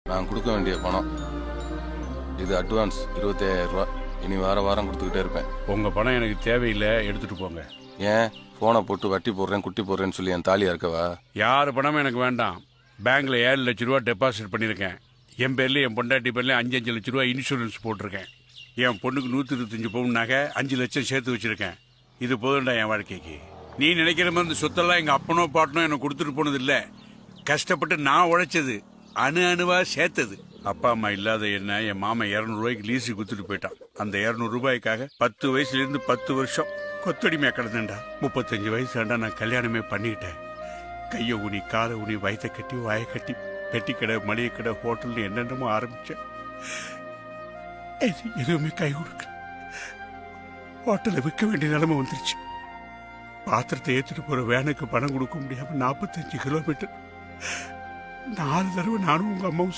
நான் கொடுக்க வேண்டிய பணம். இது அட்வான்ஸ் 25,000 ரூபா. இனி வாரம் கொடுத்துக்கிட்டே இருப்பேன். உங்க பணம் எனக்கு தேவையில்லை, எடுத்துட்டு போங்க. ஏன் போனை போட்டு வட்டி போடுறேன் குட்டி போடுறேன்னு சொல்லி என் தாலியா இருக்கவா? யார் பணமும் எனக்கு வேண்டாம். பேங்க்ல 7 லட்ச ரூபா டெபாசிட் பண்ணியிருக்கேன். என் பேர்ல என் பொண்டாட்டி பேர்ல 5 லட்ச ரூபா இன்சூரன்ஸ் போட்டிருக்கேன். என் பொண்ணுக்கு 125 பவுன் நகை 5 லட்சம் சேர்த்து வச்சிருக்கேன். இது போதும்டா என் வாழ்க்கைக்கு. நீ நினைக்கிற மாதிரி இந்த சொத்தெல்லாம் எங்க அப்பனோ பாட்டனோ எனக்கு கொடுத்துட்டு போனது இல்ல. கஷ்டப்பட்டு நான் உழைச்சது, அணுவா சேர்த்தது. அப்பா அம்மா இல்லாத என்ன என் மாமா 200 ரூபாய்க்கு லீஸு குத்துட்டு போயிட்டான். அந்த 200 ரூபாய்க்காக 10 வயசுல இருந்து 10 வருஷம் கொத்தடிமையா கிடந்தேன்டா. 35 வயசுல நான் கல்யாணமே பண்ணிக்கிட்டேன். கைய ஊனி காலை ஊனி வயத்தை கட்டி வாயை கட்டி பெட்டி கடை மளிகை கடை ஹோட்டல்னு என்னென்னமோ ஆரம்பிச்சேன். எதுவுமே கை கொடுக்க ஹோட்டலை விற்க வேண்டிய நிலைமை வந்துருச்சு. பாத்திரத்தை ஏத்துட்டு போற வேனுக்கு பணம் கொடுக்க முடியாம 45 கிலோமீட்டர் 4 தடவை நானும் உங்க அம்மாவும்